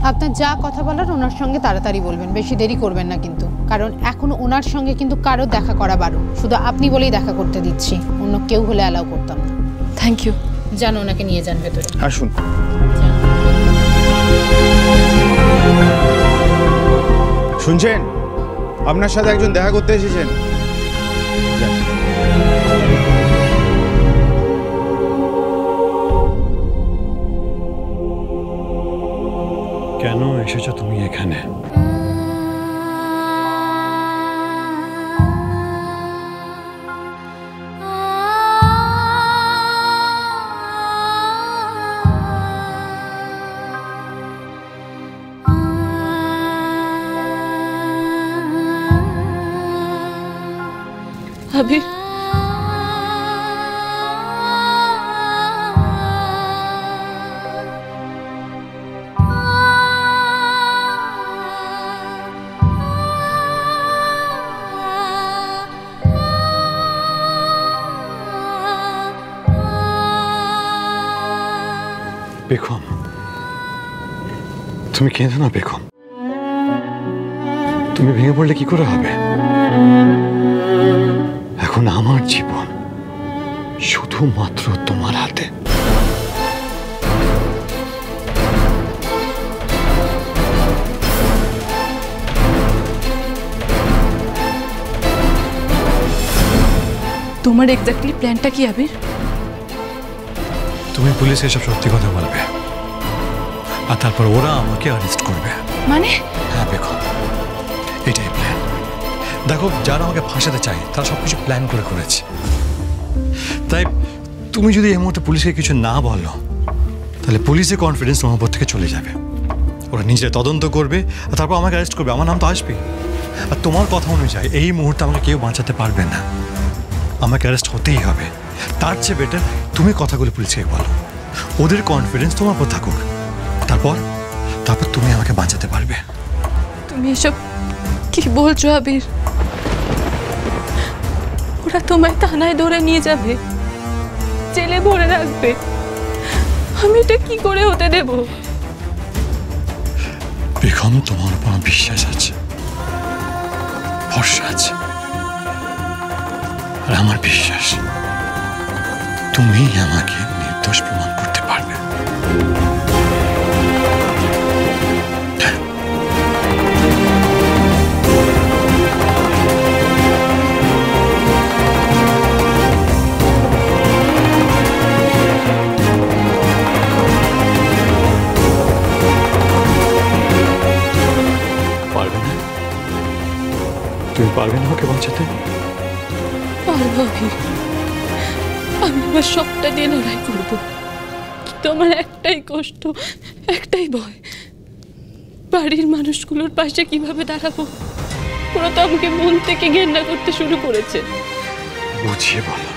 আপনার যা কথা বলার ওনার সঙ্গে তাড়াতাড়ি বলবেন, বেশি দেরি করবেন না কিন্তু, কারণ এখন ওনার সঙ্গে কিন্তু কারো দেখা করা বারণ। শুধু আপনি বলেই দেখা করতে দিচ্ছি, অন্য কেউ হলে অ্যালাউ করতাম না। Thank you. যান, ওনাকে নিয়ে যান ভেতরে। আসুন। শুনছেন, আপনার সাথে একজন দেখা করতে এসেছেন। কেন এসেছো তুমি এখানে? আবির, বেগম, তুমি কেঁদো না বেগম। তুমি ভেঙে পড়লে কি করে হবে? এখন আমার জীবন শুধুমাত্র তোমার হাতে। তোমার এক্স্যাক্টলি প্ল্যানটা কি আবির? তুমি পুলিশকে সব সত্যি কথা বলবে, আর তারপর ওরা আমাকে অ্যারেস্ট করবে। মানে? হ্যাঁ বেগম, এটাই প্ল্যান। দেখো, যারা আমাকে ফাঁসাতে চায় তারা সবকিছু প্ল্যান করে করেছে। তাই তুমি যদি এই মুহূর্তে পুলিশকে কিছু না বলো, তাহলে পুলিশের কনফিডেন্স তোমার উপর থেকে চলে যাবে। ওরা নিজে তদন্ত করবে আর তারপর আমাকে অ্যারেস্ট করবে। আমার নাম তো আসবে। আর তোমার কথা অনুযায়ী এই মুহূর্তে আমাকে কেউ বাঁচাতে পারবে না, আমাকে অ্যারেস্ট হতেই হবে। তার চেয়ে বেটার তুমি কথাগুলো পুলিশকে বলো, ওদের কনফিডেন্স তোমার উপর থাকুক, তারপর তুমি আমাকে বাঁচাতে পারবে। তুমি এসব কি বলছো আবির? ওরা তোমায় থানায় ধরে নিয়ে যাবে, জেলে ভরে রাখবে। আমি এটা কি করে হতে দেব? বেগম, তোমার উপর বিশ্বাস আছে, ভরসা আছে, আর আমার বিশ্বাস তুমি আমাকে নির্দোষ প্রমাণ করতে পারবে। পারবে না? তুমি পারবে না আমাকে বাঁচাতে? পারবো আবির, আমি আমার সবটা দিয়ে লড়াই করবো, কিন্তু আমার একটাই কষ্ট, একটাই ভয়, বাড়ির মানুষগুলোর পাশে কিভাবে দাঁড়াবো। ওরা তো আমাকে মন থেকে ঘেন্না করতে শুরু করেছে। বুঝিয়ে বলো,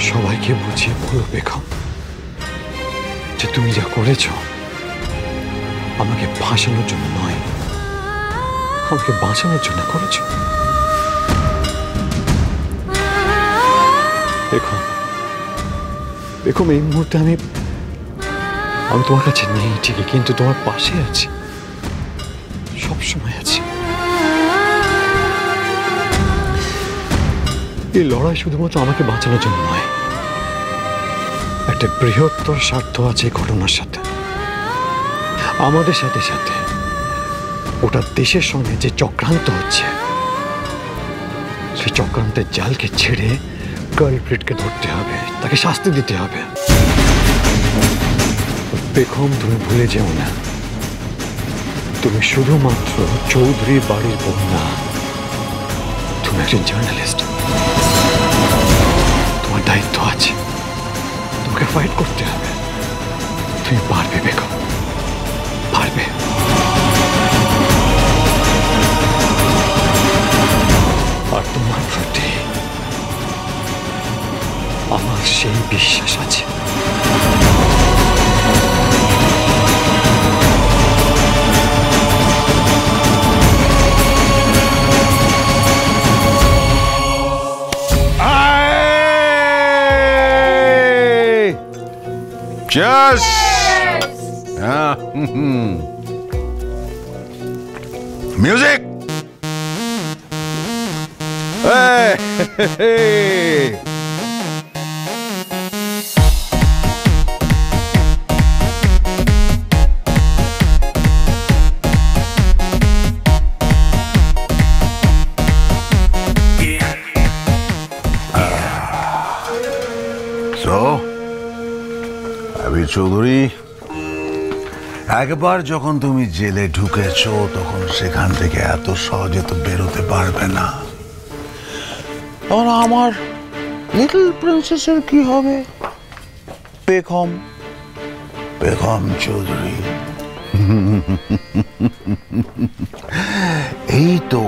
সবাইকে বুঝিয়ে বলো বেগম, যে তুমি যা করেছ আমাকে ফাঁসানোর জন্য নয়, আমাকে বাঁচানোর জন্য করেছ। বেগম, এই মুহূর্তে আমি তোমার কাছে নেই ঠিকই, কিন্তু তোমার পাশে আছি, সব সময় আছি। এই লড়াই শুধুমাত্র আমাকে বাঁচানোর জন্য নয়, একটা বৃহত্তর স্বার্থ আছে ঘটনার সাথে, আমাদের সাথে সাথে ওটা দেশের সঙ্গে যে চক্রান্ত হচ্ছে, সেই চক্রান্তের জালকে ছেড়ে কালপ্রিটকে ধরতে হবে, তাকে শাস্তি দিতে হবে। বেগম, তুমি ভুলে যেও না, তুমি শুধুমাত্র চৌধুরী বাড়ির বোন না, তুমি একজন জার্নালিস্ট। তোমার দায়িত্ব আছে, তোমাকে ফাইট করতে হবে। তুমি পারবে বেগম, পারবে। আর তোমার প্রতি আমার সেই বিশ্বাস আছে। Cheers! মিউজিক! আবির চৌধুরী, একবার যখন তুমি জেলে ঢুকেছো তখন সেখান থেকে এত সহজে তো বেরোতে পারবে না। আর আমার লিটল প্রিন্সেসের কি হবে? বেগম, বেগম চৌধুরী। এই তো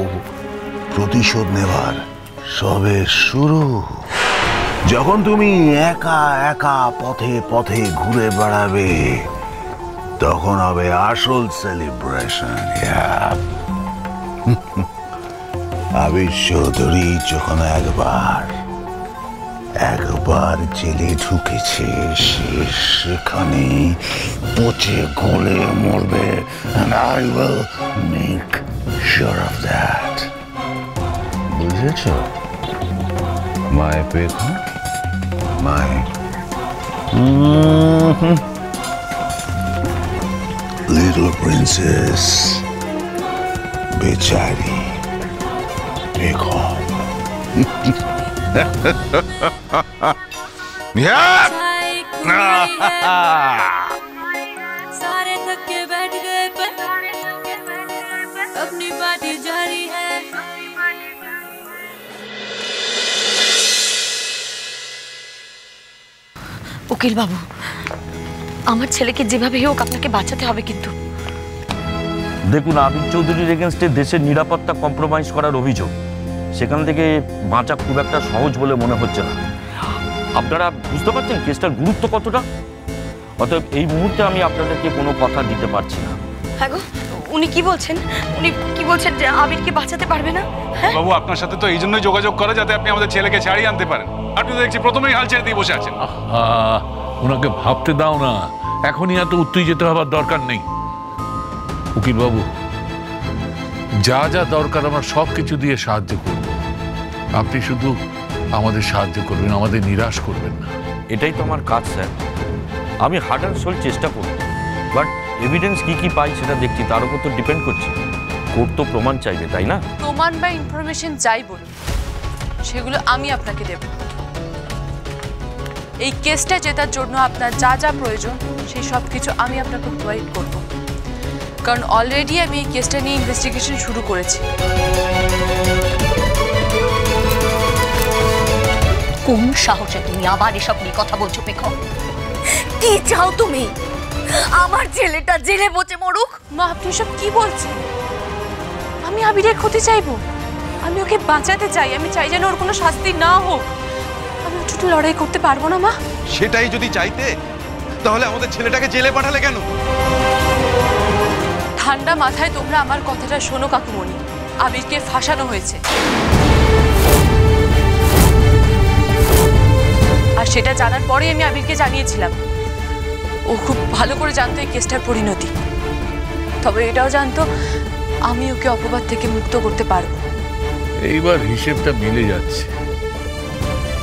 প্রতিশোধ নেবার সবে শুরু। যখন তুমি একা একা পথে পথে ঘুরে বেড়াবে তখন হবে আসল সেলিব্রেশন। আবির চৌধুরী যখন একবার জেলে ঢুকেছে সেখানে পচে গলে মরবে, and I will make sure of that. বুঝেছ my Begum, my little princess बेचारी Begum. सारे थके बैठ गए पर अपनी पार्टी जारी है। উকিল বাবু, আমার ছেলেকে যেভাবে হোক আপনাকে বাঁচাতে হবে। কিন্তু দেখুন, আবির চৌধুরীর এগেনস্টে দেশের নিরাপত্তা কম্প্রোমাইজ করার অভিযোগ, সেখান থেকে বাঁচা খুব একটা সহজ বলে মনে হচ্ছে না। আপনারা বুঝতে পারছেন কেসটার গুরুত্ব কতটা? অতএব এই মুহূর্তে আমি আপনাদেরকে কোনো কথা দিতে পারছি না। হ্যাঁ গো, উনি কি বলছেন? উনি কি বলছেন যে আবিরকে বাঁচাতে পারবে না? বাবু, আপনার সাথে তো এই জন্যই যোগাযোগ করে যাতে আপনি আমাদের ছেলেকে ছাড়িয়ে আনতে পারেন। আপনি তো দেখছি প্রথমেই হাল ছেড়ে দিয়ে বসে আছেন। ওনাকে ভাবতে দাও না, এখনই এত উত্তেজিত হবার দরকার নেই। উকিল বাবু, যা যা দরকার আমরা সব কিছু দিয়ে সাহায্য করব। আপনি শুধু আমাদের সাহায্য করবেন, আমাদের নিরাশ করবেন না। এটাই তো আমার কাজ স্যার। আমি হার্ট অ্যান্ড সোল চেষ্টা করব, বাট এভিডেন্স কি কি পাই সেটা দেখছি, তার উপর তো ডিপেন্ড করছে। কোর্ট তো প্রমাণ চাইবে, তাই না? প্রমাণ বা ইনফরমেশন যাই বলুন, সেগুলো আমি আপনাকে দেব। এই কেসটা জেতার জন্য আপনার যা যা প্রয়োজন সেই সব কিছু আমি আপনাকে প্রোভাইড করব, কারণ অলরেডি আমি এই কেসটা নিয়ে ইনভেস্টিগেশন শুরু করেছি। কোন সাহসে তুমি আবার এসব নিয়ে কথা বলছো বেগম? কি চাও তুমি? আমার ছেলেটা জেলে বসে মরুক? মা, আপনি সব কি বলছেন? আমি আবিরের ক্ষতি চাইবো? আমি ওকে বাঁচাতে চাই। আমি চাই যেন ওর কোনো শাস্তি না হোক। আমি ওর জন্য লড়াই করতে পারবো না মা? সেটাই যদি চাইতে তাহলে আমাদের ছেলেটাকে জেলে পাঠালে কেন? ঠান্ডা মাথায় তোমরা আমার কথাটা শোনো কাকুমণি। আবিরকে ফাঁসানো হয়েছে, আর সেটা জানার পরেই আমি আবিরকে জানিয়েছিলাম। ও খুব ভালো করে জানতো এই কেসটার পরিণতি, তবে এটাও জানতো আমি ওকে অপবাদ থেকে মুক্ত করতে পারবো। এইবার হিসেবটা মিলে যাচ্ছে,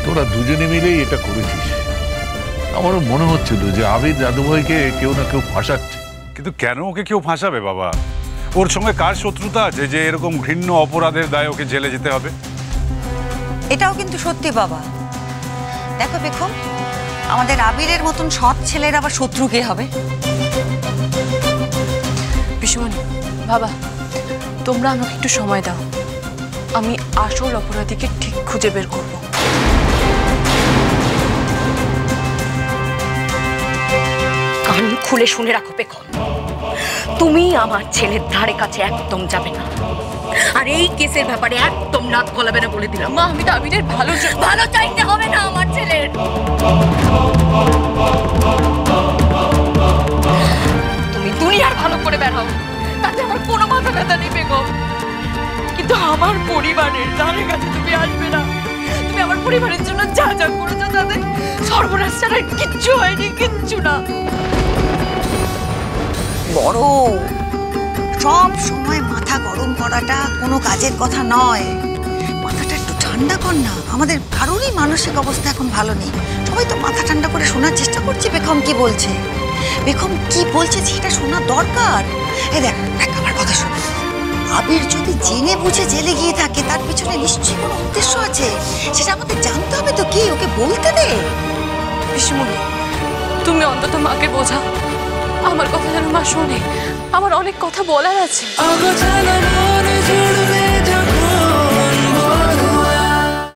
তোরা দুজনে মিলেই এটা করেছিস। আমারও মনে হচ্ছিল যে আবির দাদুভাইকে কেউ না কেউ ফাঁসাচ্ছে। কিন্তু কেন ওকে কেউ ফাঁসাবে বাবা? ওর সঙ্গে কার শত্রুতা আছে যে এরকম ঘৃণ্য অপরাধের দায়ে ওকে জেলে যেতে হবে? এটাও কিন্তু সত্যি বাবা। দেখো বেগম, আমাদের আবিরের মতন সৎ ছেলের আবার শত্রু কে হবে? পিসুমণি, বাবা, তোমরা আমাকে একটু সময় দাও। আমি আসল অপরাধীকে ঠিক খুঁজে বের করব। কান খুলে শুনে রাখো বেগম, তুমি আমার ছেলের ধারে কাছে একদম যাবে না, আর এই কেসের ব্যাপারে একদম নাক গলাবে না বলে দিলাম। মা, আমি তো আবিরের ভালো চাইতে হবে না আমার ছেলের। তুমি দুনিয়ার ভালো করে বেড়াও, তাতে আমার কোনো মাথা ব্যথা নেই বেগম, কিন্তু আমার পরিবারের ধারে কাছে তুমি আসবে না। তুমি আমার পরিবারের জন্য যা যা করেছো তাতে সর্বনাশ ছাড়া কিচ্ছু হয়নি, কিচ্ছু না। করো। সব সময় মাথা গরম করাটা কোনো কাজের কথা নয়। মাথাটা একটু ঠান্ডা কর না। আমাদের কারোরই মানসিক অবস্থা এখন ভালো নেই। সবাই তো মাথা ঠান্ডা করে শোনার চেষ্টা করছে বেগম কি বলছে। বেগম কি বলছে সেটা শোনা দরকার। এই দেখ আমার কথা শোন। আবির যদি জেনে বুঝে জেলে গিয়ে থাকে তার পিছনে নিশ্চয়ই কোনো উদ্দেশ্য আছে। সেটা আমাদের জানতে হবে তো। কি ওকে বলতে দে। পিসিমণি, তুমি অন্তত মাকে বোঝাও। আমার কথা যেন মা শোনে। আমার অনেক কথা বলার আছে।